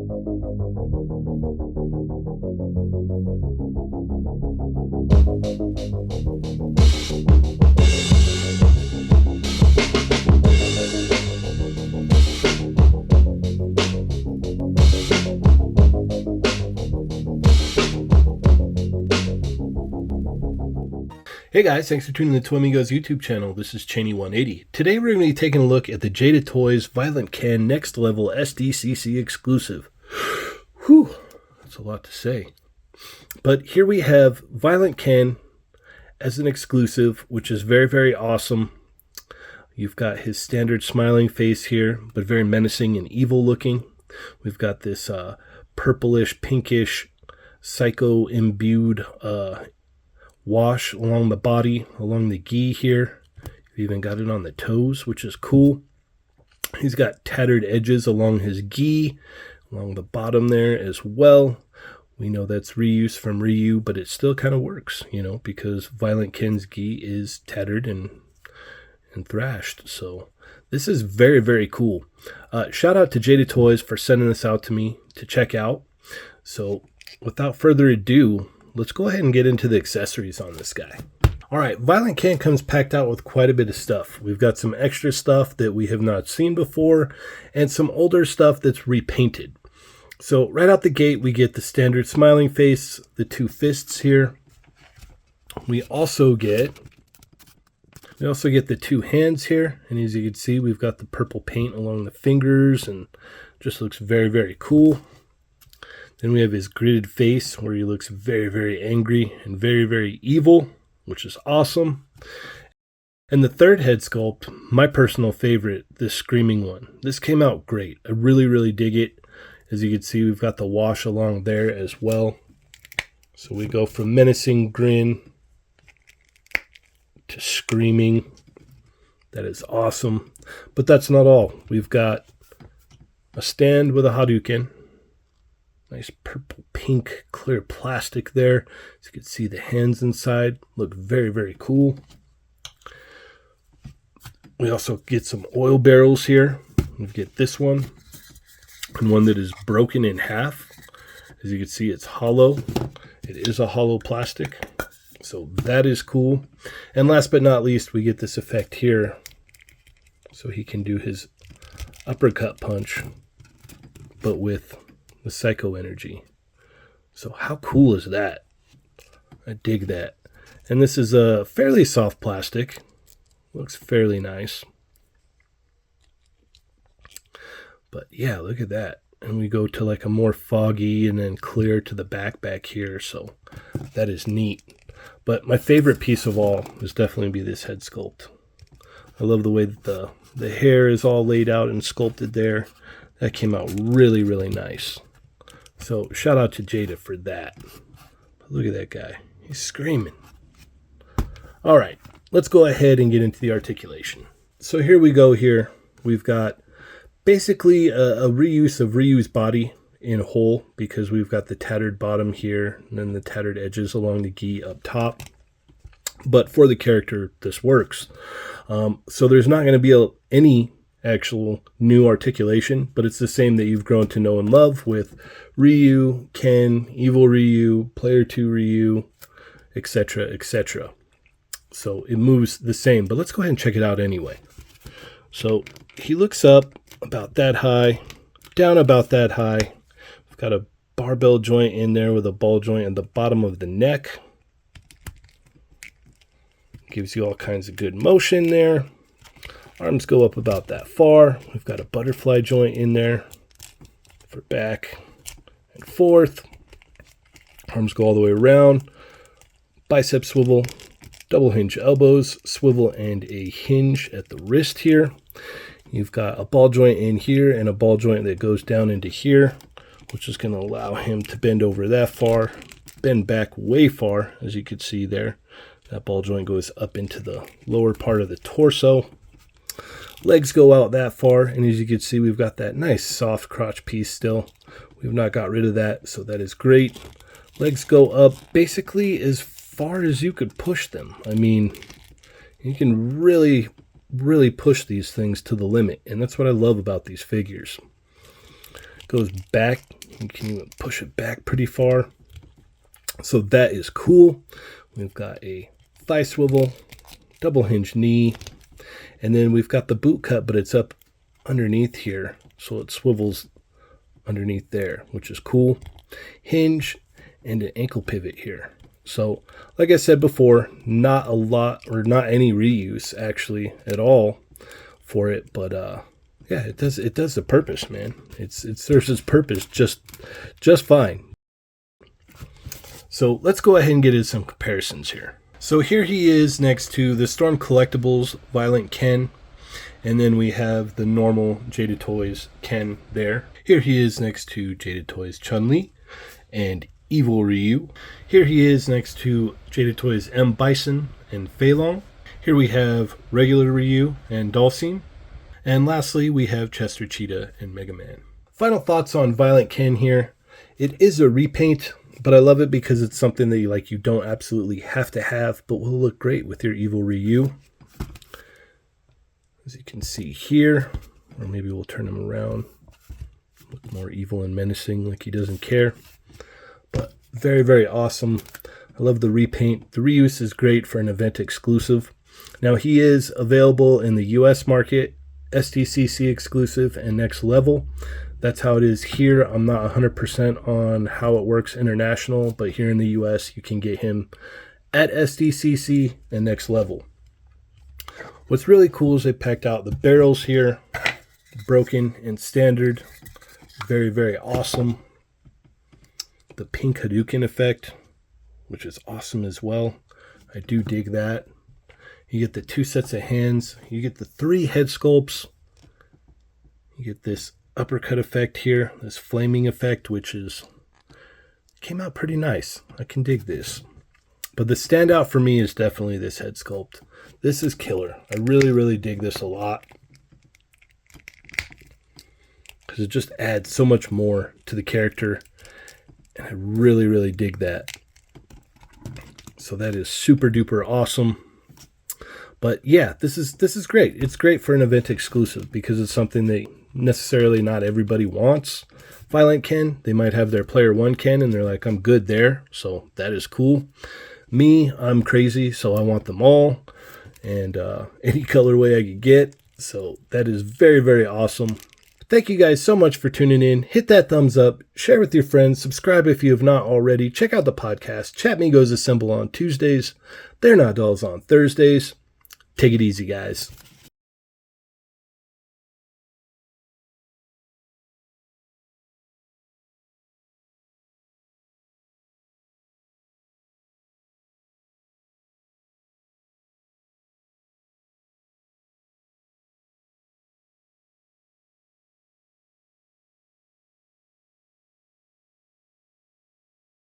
Hey guys, thanks for tuning in to Twamigos YouTube channel. This is Cheney180. Today we're going to be taking a look at the Jada Toys Violent Ken Next Level SDCC exclusive. Whew, that's a lot to say. But here we have Violent Ken as an exclusive, which is very, very awesome. You've got his standard smiling face here, but very menacing and evil looking. We've got this purplish, pinkish, psycho-imbued wash along the body, along the gi here. You've even got it on the toes, which is cool. He's got tattered edges along his gi, along the bottom there as well. We know that's reuse from Ryu, but it still kind of works, you know, because Violent Ken's gi is tattered and thrashed. So this is very, very cool. Shout out to Jada Toys for sending this out to me to check out. So without further ado, let's go ahead and get into the accessories on this guy. All right, Violent Ken comes packed out with quite a bit of stuff. We've got some extra stuff that we have not seen before and some older stuff that's repainted. So right out the gate, we get the standard smiling face, the two fists here. We also get the two hands here. And as you can see, we've got the purple paint along the fingers and just looks very, very cool. Then we have his gridded face where he looks very, very angry and very, very evil, which is awesome. And the third head sculpt, my personal favorite, this screaming one. This came out great. I really, really dig it. As you can see, we've got the wash along there as well. So we go from menacing grin to screaming. That is awesome. But that's not all. We've got a stand with a Hadouken. Nice purple, pink, clear plastic there. As you can see, the hands inside look very, very cool. We also get some oil barrels here. We get this one and one that is broken in half. As you can see, it's hollow. It is a hollow plastic. So that is cool. And last but not least, we get this effect here. So he can do his uppercut punch, but with the psycho energy. So how cool is that? I dig that. And this is a fairly soft plastic. Looks fairly nice. But yeah, look at that. And we go to like a more foggy and then clear to the back here. So that is neat. But my favorite piece of all is definitely be this head sculpt. I love the way that the hair is all laid out and sculpted there. That came out really, really nice. So shout out to Jada for that. Look at that guy. He's screaming. All right, let's go ahead and get into the articulation. So here we go here. We've got basically a reuse of Ryu's body in whole because we've got the tattered bottom here and then the tattered edges along the gi up top. But for the character, this works. So there's not going to be any actual new articulation, but it's the same that you've grown to know and love with Ryu, Ken, Evil Ryu, Player 2 Ryu, etc., etc. So it moves the same, but let's go ahead and check it out anyway. So he looks up about that high, down about that high. We've got a barbell joint in there with a ball joint at the bottom of the neck. Gives you all kinds of good motion there. Arms go up about that far. We've got a butterfly joint in there for back and forth. Arms go all the way around. Bicep swivel, double hinge elbows, swivel, and a hinge at the wrist here. You've got a ball joint in here and a ball joint that goes down into here, which is going to allow him to bend over that far, bend back way far, as you can see there. That ball joint goes up into the lower part of the torso. Legs go out that far, and as you can see, we've got that nice soft crotch piece still. We've not got rid of that, so that is great. Legs go up basically as far as you could push them. I mean, you can really push these things to the limit, and that's what I love about these figures. goes back. You can even push it back pretty far. So that is cool. We've got a thigh swivel, double hinge knee, and then we've got the boot cut, but it's up underneath here. So it swivels underneath there, which is cool. Hinge and an ankle pivot here. So like I said before, not a lot or not any reuse actually at all for it, but yeah, it does the purpose, man. It serves its purpose just fine. So let's go ahead and get into some comparisons here. So here he is next to the Storm Collectibles Violent Ken, and then we have the normal Jada Toys Ken there. Here he is next to Jada Toys Chun-Li and Evil Ryu. Here he is next to Jada Toys M. Bison and Fei Long. Here we have regular Ryu and Dhalsim. And lastly, we have Chester Cheetah and Mega Man. Final thoughts on Violent Ken here. It is a repaint, but I love it because it's something that you don't absolutely have to have, but will look great with your Evil Ryu. As you can see here, or maybe we'll turn him around. Look more evil and menacing, like he doesn't care. But very, very awesome. I love the repaint. The reuse is great for an event exclusive. Now he is available in the US market, SDCC exclusive and next level. That's how it is here. I'm not 100% on how it works international, but here in the US you can get him at SDCC and next level. What's really cool is they packed out the barrels here, broken and standard. Very, very awesome. The pink Hadouken effect, which is awesome as well. I do dig that. You get the 2 sets of hands. You get the 3 head sculpts. You get this uppercut effect here, this flaming effect, which came out pretty nice. I can dig this. But the standout for me is definitely this head sculpt. This is killer. I really, really dig this a lot, because it just adds so much more to the character, and I really, really dig that. So that is super duper awesome. But yeah, this is great. It's great for an event exclusive because it's something that necessarily not everybody wants. Violent Ken, they might have their player 1 Ken and they're like, I'm good there. So that is cool. Me, I'm crazy, so I want them all, and any colorway I could get. So that is very, very awesome. Thank you guys so much for tuning in. Hit that thumbs up, share with your friends, subscribe if you have not already. Check out the podcast. Chat Migos Assemble on Tuesdays. They're Not Dolls on Thursdays. Take it easy, guys.